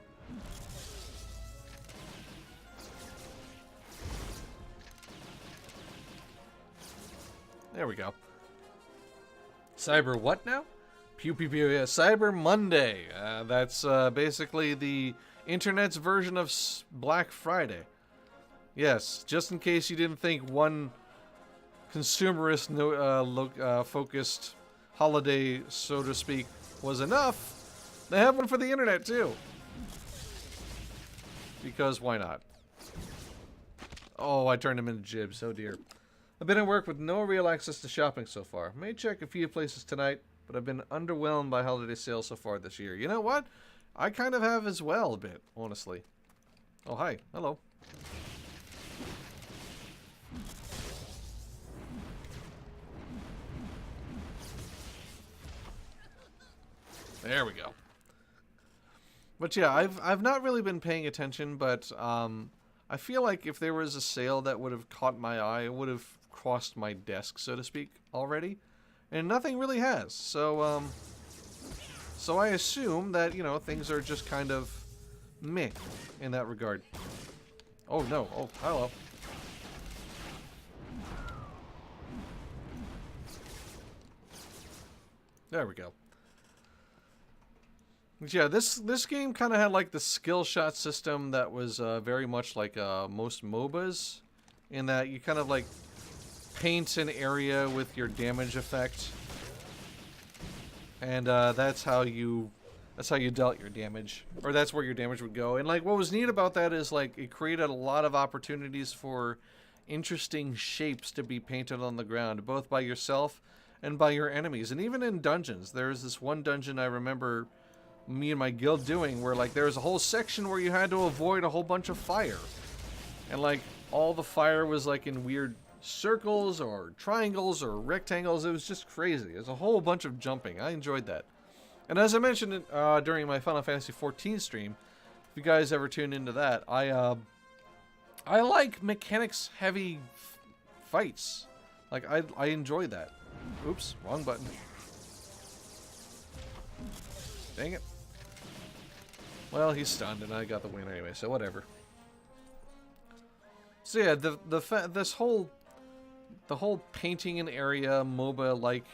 There we go. Cyber what now? Pew pew pew. Yeah, Cyber Monday. That's basically the internet's version of Black Friday. Yes, just in case you didn't think one consumerist focused holiday, so to speak, was enough, they have one for the internet too. Because why not? Oh, I turned him into Jibs. Oh dear. I've been at work with no real access to shopping so far. May check a few places tonight, but I've been underwhelmed by holiday sales so far this year. You know what? I kind of have as well a bit, honestly. Oh, hi. Hello. There we go. But yeah, I've not really been paying attention, but I feel like if there was a sale that would have caught my eye, it would have crossed my desk, so to speak, already. And nothing really has. So I assume that, you know, things are just kind of meh in that regard. Oh, no. Oh, hello. There we go. Yeah, this game kind of had like the skill shot system that was very much like most MOBAs, in that you kind of like paint an area with your damage effect, and that's how you dealt your damage, or that's where your damage would go. And like what was neat about that is like it created a lot of opportunities for interesting shapes to be painted on the ground, both by yourself and by your enemies, and even in dungeons. There's this one dungeon I remember me and my guild doing, where like there was a whole section where you had to avoid a whole bunch of fire, and like all the fire was like in weird circles or triangles or rectangles. It was just crazy. There's a whole bunch of jumping. I enjoyed that. And as I mentioned during my Final Fantasy XIV stream, if you guys ever tune into that, I like mechanics heavy fights. Like I enjoy that. Oops, wrong button. Dang it. Well, he's stunned and I got the win anyway, so whatever. So yeah, the whole painting an area MOBA like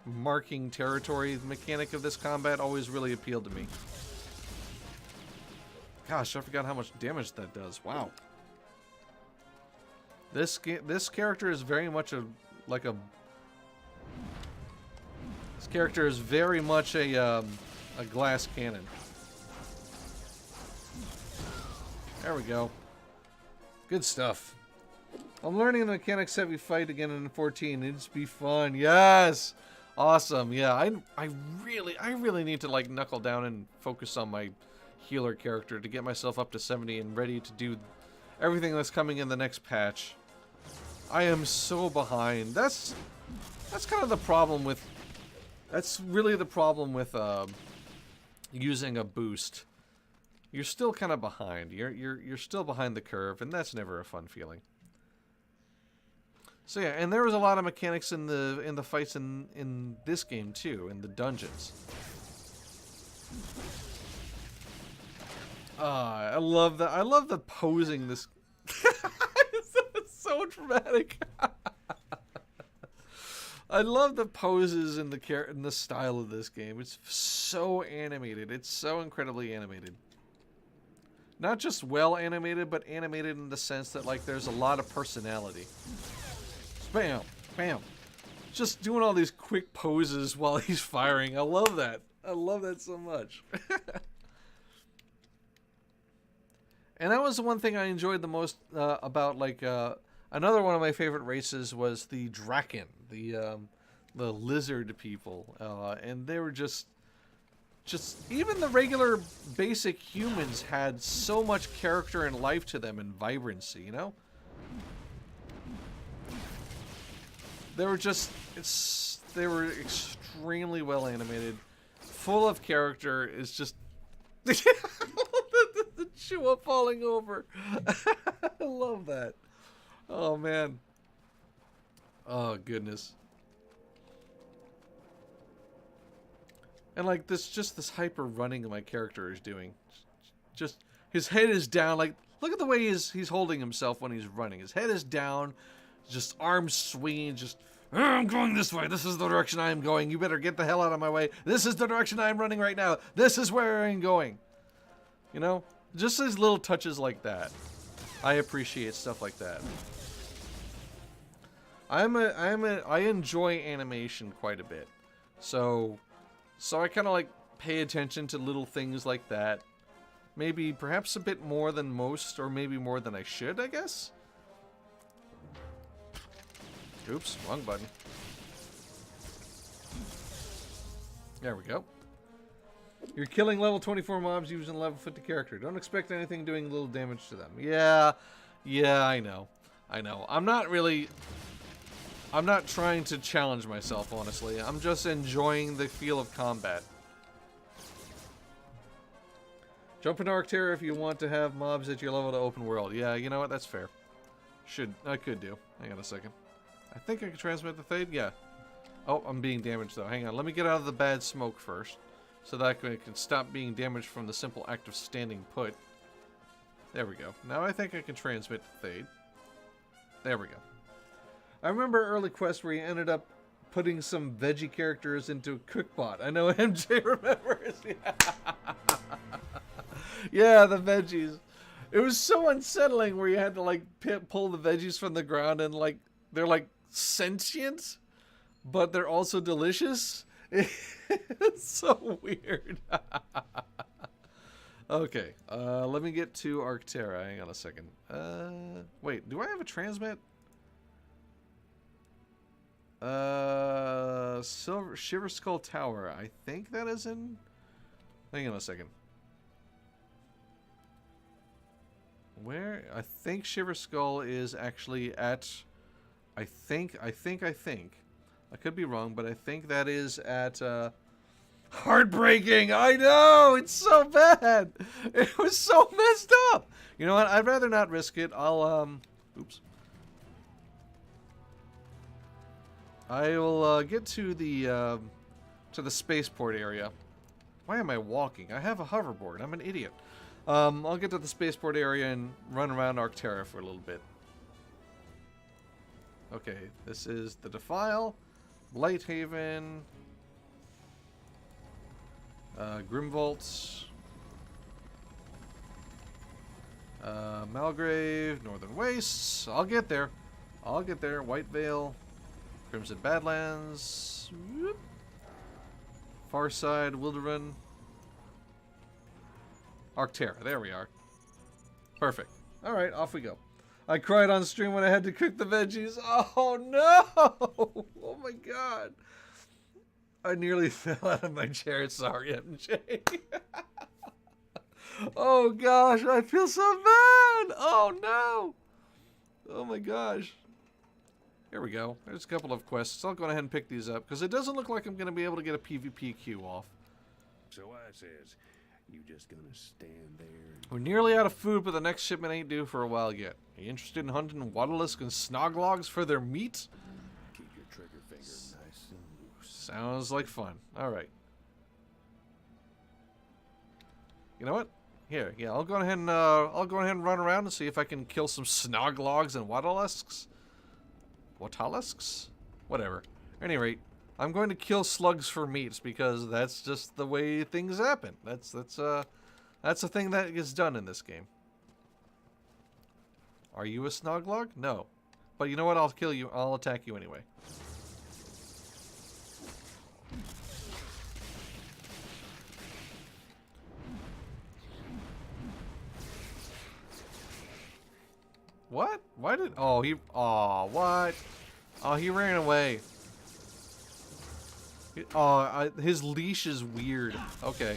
marking territory mechanic of this combat always really appealed to me. Gosh, I forgot how much damage that does. Wow. This character is very much a this character is very much a glass cannon. There we go. Good stuff. I'm learning the mechanics heavy fight again in 14. It'd just be fun. Yes. Awesome. Yeah, I really need to like knuckle down and focus on my healer character to get myself up to 70 and ready to do everything that's coming in the next patch. I am so behind. That's kind of the problem with really the problem with using a boost. You're still kind of behind. You're still behind the curve, and that's never a fun feeling. So yeah, and there was a lot of mechanics in the fights in this game too, in the dungeons. I love that. I love the posing. This it's so dramatic. I love the poses in the style of this game. It's so animated. It's so incredibly animated. Not just well animated, but animated in the sense that like there's a lot of personality. Bam, bam. Just doing all these quick poses while he's firing. I love that. I love that so much. And that was the one thing I enjoyed the most about like another one of my favorite races was the Draken, the lizard people, and they were just even the regular basic humans had so much character and life to them and vibrancy, you know? They were they were extremely well animated, full of character. It's just the Chua falling over. I love that. Oh man. Oh goodness. And like this hyper running my character is doing. Just his head is down. Like look at the way he's holding himself when he's running. His head is down, just arms swinging. Just I'm going this way. This is the direction I am going. You better get the hell out of my way. This is the direction I am running right now. This is where I am going. You know, just these little touches like that. I appreciate stuff like that. I enjoy animation quite a bit. So I kind of like pay attention to little things like that. Maybe perhaps a bit more than most, or maybe more than I should, I guess. Oops, wrong button. There we go. You're killing level 24 mobs using level 50 character. Don't expect anything doing little damage to them. Yeah, I know. I'm not trying to challenge myself, honestly. I'm just enjoying the feel of combat. Jump into Arctera if you want to have mobs at your level to open world. Yeah, you know what? That's fair. I could do. Hang on a second. I think I can transmit the Thade. Yeah. Oh, I'm being damaged though. Hang on. Let me get out of the bad smoke first, so that I can stop being damaged from the simple act of standing put. There we go. Now I think I can transmit the Thade. There we go. I remember early quests where you ended up putting some veggie characters into Cookbot. I know MJ remembers. Yeah, the veggies. It was so unsettling where you had to like pull the veggies from the ground and like they're like sentient, but they're also delicious. It's so weird. Okay, let me get to Arctera. Hang on a second. Wait, do I have a transmit? Shiver Skull Tower. I think that is in Hang on a second. Where? I think Shiver Skull is actually at... I think. I could be wrong, but I think that is at... Heartbreaking! I know! It's so bad! It was so messed up! You know what? I'd rather not risk it. I'll, Oops. I will, get to the spaceport area. Why am I walking? I have a hoverboard. I'm an idiot. I'll get to the spaceport area and run around Arcterra for a little bit. Okay, this is the Defile, Blighthaven, Grimvault, Malgrave, Northern Wastes. I'll get there. White Veil, Crimson Badlands, whoop. Farside, Wilderrun, Arcterra. There we are. Perfect. All right, off we go. I cried on stream when I had to cook the veggies. Oh no! Oh my god! I nearly fell out of my chair. Sorry, MJ. Oh gosh, I feel so bad. Oh no! Oh my gosh. Here we go. There's a couple of quests. I'll go ahead and pick these up because it doesn't look like I'm going to be able to get a PvP queue off. So I says, you just gonna stand there? We're nearly out of food, but the next shipment ain't due for a while yet. Are you interested in hunting Waterlisk and Snoglogs for their meat? Keep your trigger finger nice and loose. Sounds like fun. All right. You know what? Here, yeah, I'll go ahead and run around and see if I can kill some Snoglogs and Waterlisks. Waterlisks? Whatever. At any rate, I'm going to kill slugs for meats because that's just the way things happen. That's a thing that is done in this game. Are you a Snoglog? No. But you know what? I'll kill you. I'll attack you anyway. What? Why did... Oh, he... Oh, what? Oh, he ran away. Oh, his leash is weird. Okay.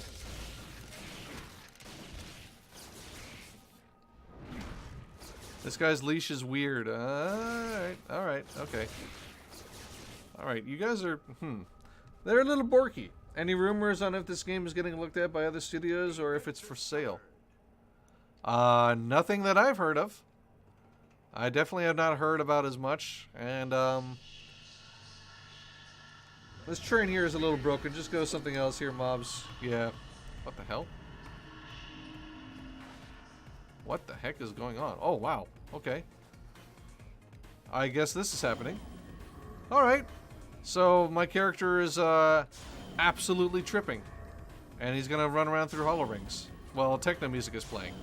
This guy's leash is weird. Alright, okay. Alright, you guys are... They're a little borky. Any rumors on if this game is getting looked at by other studios or if it's for sale? Nothing that I've heard of. I definitely have not heard about as much, and this train here is a little broken. Just go something else here, mobs. Yeah. What the hell? What the heck is going on? Oh, wow. Okay. I guess this is happening. Alright. So, my character is absolutely tripping. And he's gonna run around through hollow rings while techno music is playing.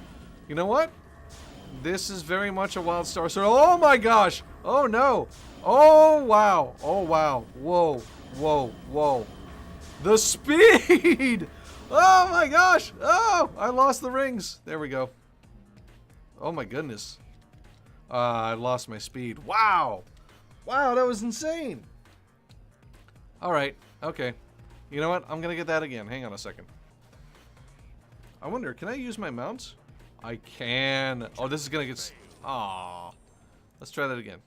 You know what? This is very much a WildStar. So, oh my gosh! Oh no! Oh wow! Oh wow! Whoa! Whoa! Whoa! The speed! Oh my gosh! Oh! I lost the rings! There we go. Oh my goodness. I lost my speed. Wow! Wow, that was insane! Alright, okay. You know what? I'm gonna get that again. Hang on a second. I wonder, can I use my mounts? I can. Oh, this is gonna get... Aww. Let's try that again.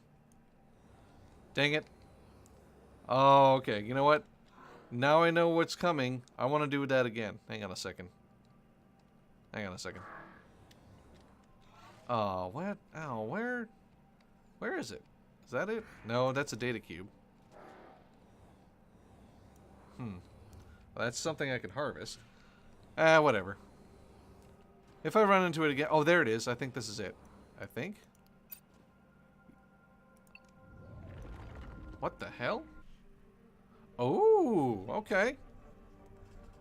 Dang it. Oh, okay. You know what? Now I know what's coming. I want to do that again. Hang on a second. Hang on a second. Oh, what? Oh, where? Where is it? Is that it? No, that's a data cube. Well, that's something I can harvest. Whatever. If I run into it again... Oh, there it is. I think this is it. I think. What the hell? Oh, okay.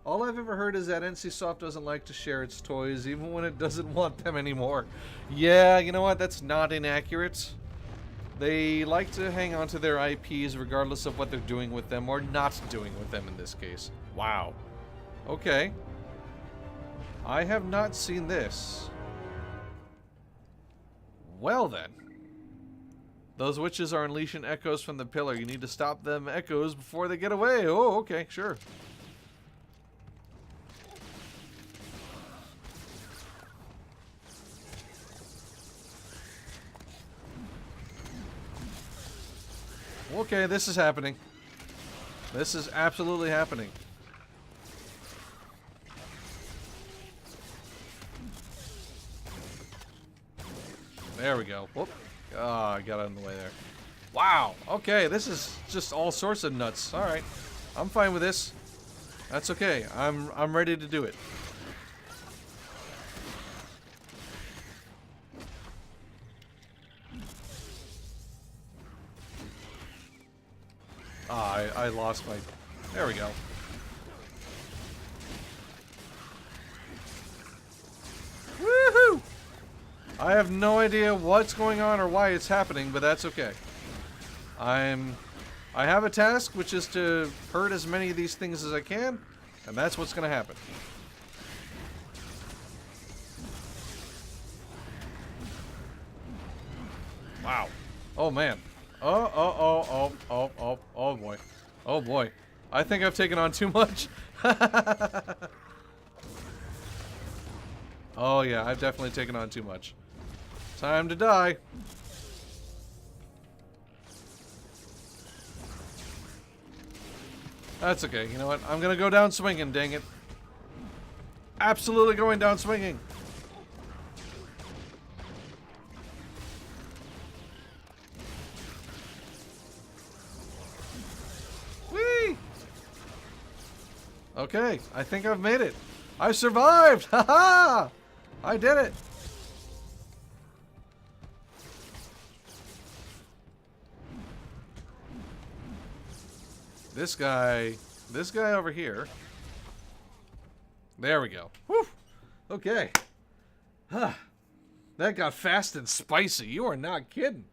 All I've ever heard is that NCSoft doesn't like to share its toys, even when it doesn't want them anymore. Yeah, you know what? That's not inaccurate. They like to hang on to their IPs regardless of what they're doing with them, or not doing with them in this case. Wow. Okay. I have not seen this. Well then. Those witches are unleashing echoes from the pillar. You need to stop them echoes before they get away. Oh, okay, sure. Okay, this is happening. This is absolutely happening. There we go. Whoop. Oh, I got out of the way there. Wow. Okay, this is just all sorts of nuts. All right. I'm fine with this. That's okay. I'm ready to do it. Ah, I lost my... There we go. Woohoo! I have no idea what's going on or why it's happening, but that's okay. I have a task, which is to hurt as many of these things as I can, and that's what's going to happen. Wow. Oh, man. Oh, boy. Oh, boy. I think I've taken on too much. Oh, yeah, I've definitely taken on too much. Time to die. That's okay. You know what? I'm gonna go down swinging, dang it. Absolutely going down swinging. Whee! Okay, I think I've made it. I survived! Haha! I did it! This guy over here. There we go. Whew. Okay. Huh. That got fast and spicy. You are not kidding.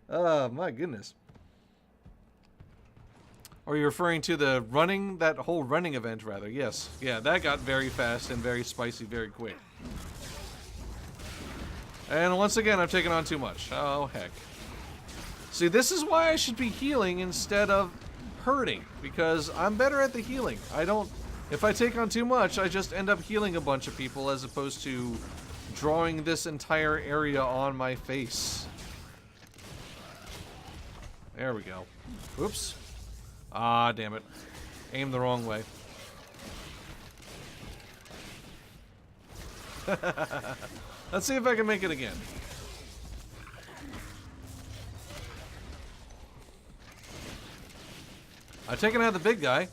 Oh, my goodness. Are you referring to the running, that whole running event, rather? Yes. Yeah, that got very fast and very spicy very quick. And once again, I've taken on too much. Oh, heck. See, this is why I should be healing instead of hurting, because I'm better at the healing. If I take on too much, I just end up healing a bunch of people as opposed to drawing this entire area on my face. There we go. Oops. Ah, damn it. Aimed the wrong way. Let's see if I can make it again. I've taken out the big guy.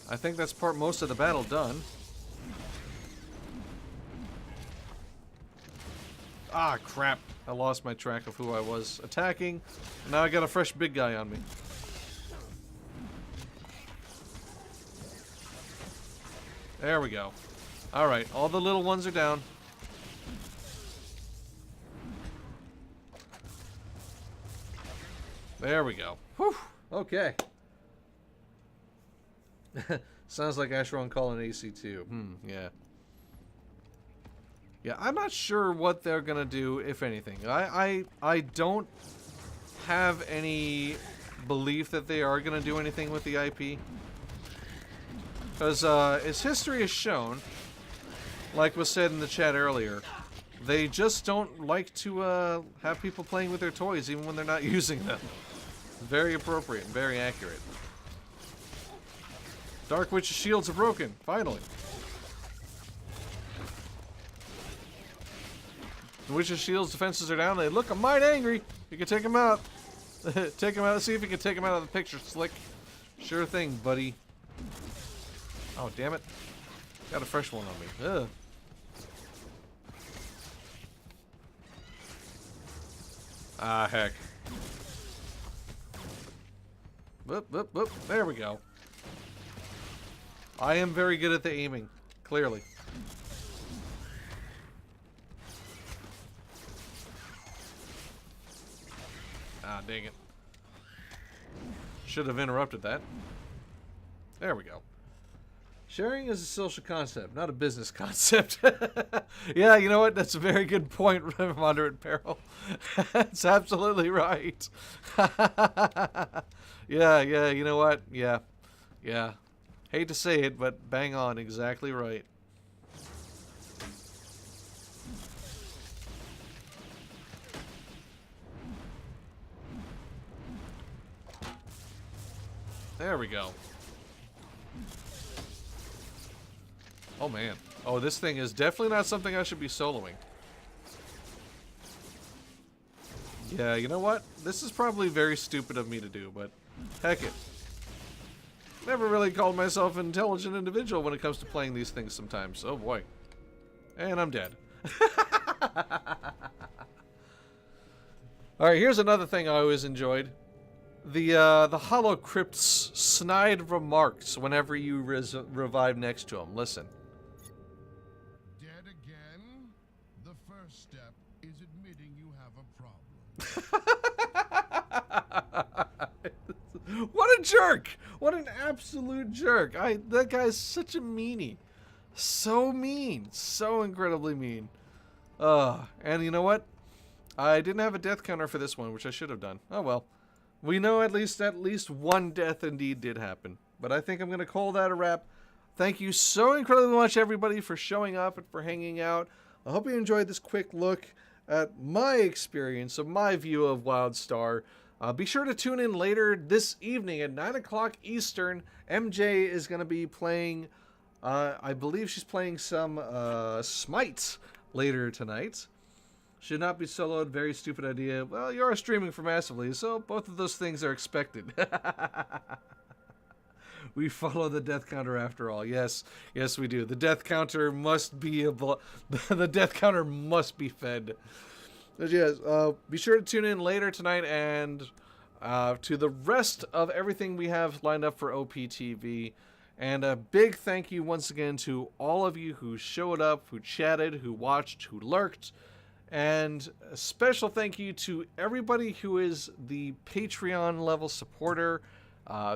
I think that's most of the battle done. Ah, crap. I lost my track of who I was attacking. Now I got a fresh big guy on me. There we go. Alright, all the little ones are down. There we go. Whew. Okay. Sounds like Asheron calling AC2. Yeah. Yeah, I'm not sure what they're gonna do, if anything. I don't have any belief that they are gonna do anything with the IP. Because, as history has shown, like was said in the chat earlier, they just don't like to, have people playing with their toys even when they're not using them. Very appropriate and very accurate. Dark Witch's shields are broken, finally. The Witch's shield's defenses are down. They look a mite angry. You can take them out. Take them out. See if you can take them out of the picture, Slick. Sure thing, buddy. Oh, damn it. Got a fresh one on me. Ugh. Ah, heck. Whoop, whoop, whoop. There we go. I am very good at the aiming, clearly. Ah, dang it. Should have interrupted that. There we go. Sharing is a social concept, not a business concept. Yeah, you know what? That's a very good point, Moderate Peril. That's absolutely right. Yeah, you know what? Yeah. Hate to say it, but bang on, exactly right. There we go. Oh, man. Oh, this thing is definitely not something I should be soloing. Yeah, you know what? This is probably very stupid of me to do, but heck it. Never really called myself an intelligent individual when it comes to playing these things sometimes. Oh, boy. And I'm dead. Alright, here's another thing I always enjoyed. The Hollow Crypt's snide remarks whenever you revive next to him. Listen. Dead again? The first step is admitting you have a problem. What a jerk! What an absolute jerk! That guy's such a meanie. So mean. So incredibly mean. And you know what? I didn't have a death counter for this one, which I should have done. Oh well. We know at least one death indeed did happen. But I think I'm going to call that a wrap. Thank you so incredibly much, everybody, for showing up and for hanging out. I hope you enjoyed this quick look at my experience of my view of WildStar. Be sure to tune in later this evening at 9 o'clock Eastern. MJ is going to be playing, I believe she's playing some Smite later tonight. Should not be soloed. Very stupid idea. Well, you are streaming for Massively, so both of those things are expected. We follow the death counter after all. Yes, yes, we do. The death counter must be the death counter must be fed. But yes, be sure to tune in later tonight and to the rest of everything we have lined up for OPTV. And a big thank you once again to all of you who showed up, who chatted, who watched, who lurked. And a special thank you to everybody who is the Patreon level supporter.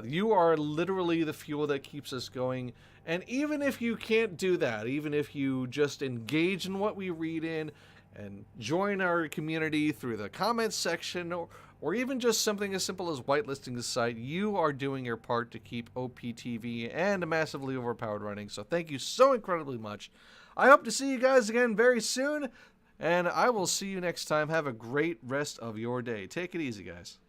You are literally the fuel that keeps us going. And even if you can't do that, even if you just engage in what we read in and join our community through the comments section, or even just something as simple as whitelisting the site, you are doing your part to keep OPTV and Massively Overpowered running. So thank you so incredibly much. I hope to see you guys again very soon. And I will see you next time. Have a great rest of your day. Take it easy, guys.